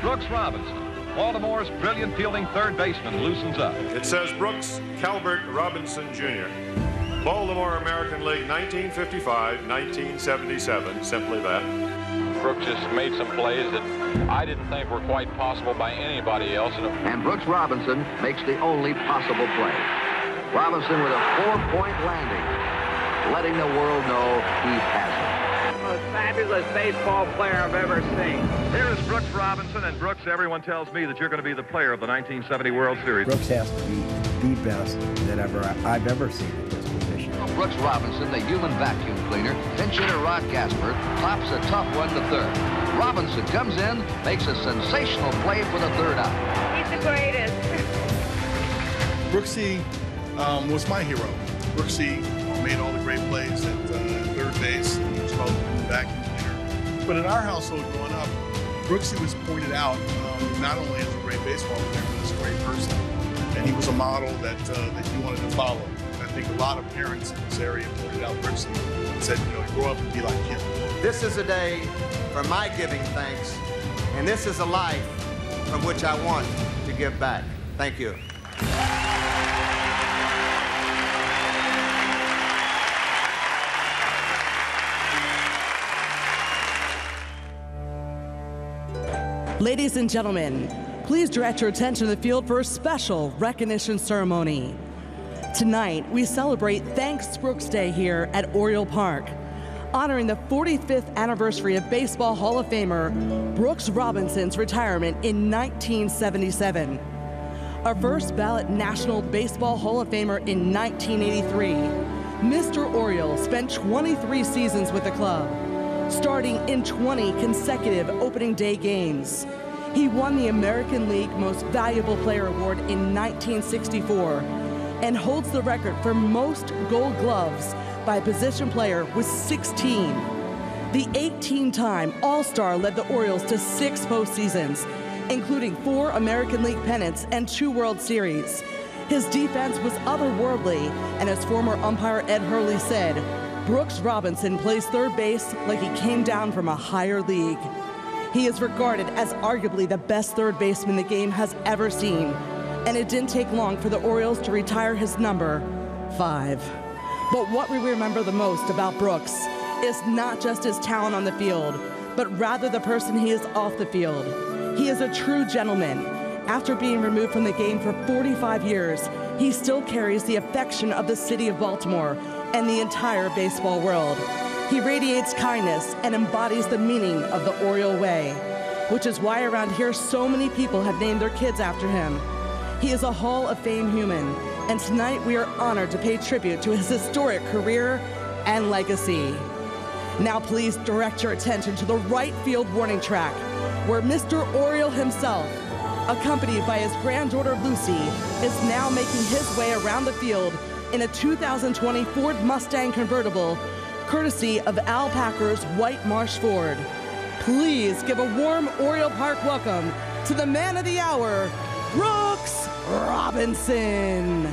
Brooks Robinson, Baltimore's brilliant fielding third baseman, loosens up. It says Brooks Calvert Robinson, Jr. Baltimore American League, 1955-1977, simply that. Brooks just made some plays that I didn't think were quite possible by anybody else. And Brooks Robinson makes the only possible play. Robinson with a 4-point landing, letting the world know he has it. The most fabulous baseball player I've ever seen. Here is Brooks Robinson, and Brooks, everyone tells me that you're going to be the player of the 1970 World Series. Brooks has to be the best that I've ever seen at this position. Brooks Robinson, the human vacuum cleaner, pinch hitter Rod Gasper, claps a tough one to third. Robinson comes in, makes a sensational play for the third out. He's the greatest. Brooksy was my hero. Brooksy made all the great plays at third base. He was called the vacuum cleaner. But in our household growing up, Brooksy was pointed out not only as a great baseball player, but as a great person. And he was a model that you wanted to follow. I think a lot of parents in this area pointed out Brooksy and said, grow up and be like him. This is a day for my giving thanks, and this is a life from which I want to give back. Thank you. Ladies and gentlemen, please direct your attention to the field for a special recognition ceremony. Tonight, we celebrate Thanks Brooks Day here at Oriole Park, honoring the 45th anniversary of Baseball Hall of Famer Brooks Robinson's retirement in 1977. A first ballot National Baseball Hall of Famer in 1983, Mr. Oriole spent 23 seasons with the club, starting in 20 consecutive opening day games. He won the American League Most Valuable Player Award in 1964 and holds the record for most Gold Gloves by a position player with 16. The 18-time All-Star led the Orioles to 6 postseasons, including 4 American League pennants and 2 World Series. His defense was otherworldly, and as former umpire Ed Hurley said, Brooks Robinson plays third base like he came down from a higher league. He is regarded as arguably the best third baseman the game has ever seen, and it didn't take long for the Orioles to retire his number, 5. But what we remember the most about Brooks is not just his talent on the field, but rather the person he is off the field. He is a true gentleman. After being removed from the game for 45 years, he still carries the affection of the city of Baltimore and the entire baseball world. He radiates kindness and embodies the meaning of the Oriole way, which is why around here so many people have named their kids after him. He is a Hall of Fame human, and tonight we are honored to pay tribute to his historic career and legacy. Now please direct your attention to the right field warning track, where Mr. Oriole himself, accompanied by his granddaughter Lucy, is now making his way around the field in a 2020 Ford Mustang convertible, courtesy of Al Packer's White Marsh Ford. Please give a warm Oriole Park welcome to the man of the hour, Brooks Robinson.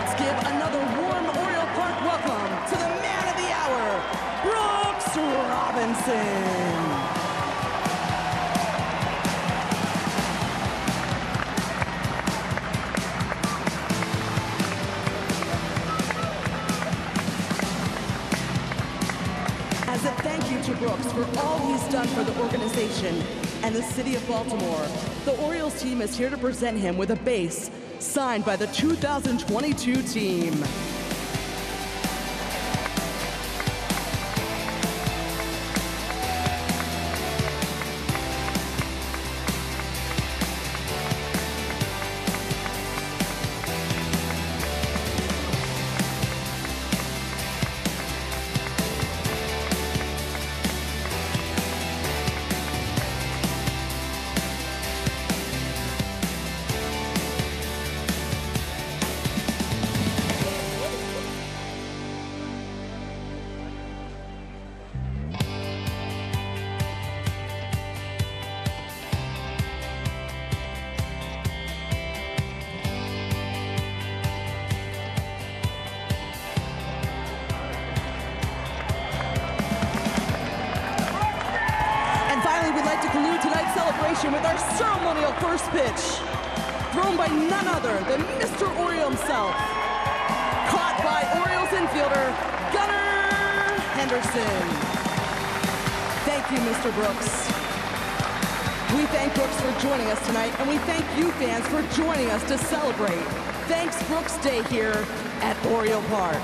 Let's give another warm Oriole Park welcome to the man of the hour, Brooks Robinson. As a thank you to Brooks for all he's done for the organization and the city of Baltimore, the Orioles team is here to present him with a base signed by the 2022 team. We'd like to conclude tonight's celebration with our ceremonial first pitch, thrown by none other than Mr. Oriole himself, caught by Orioles infielder Gunnar Henderson. Thank you, Mr. Brooks. We thank Brooks for joining us tonight, and we thank you fans for joining us to celebrate Thanks Brooks Day here at Oriole Park.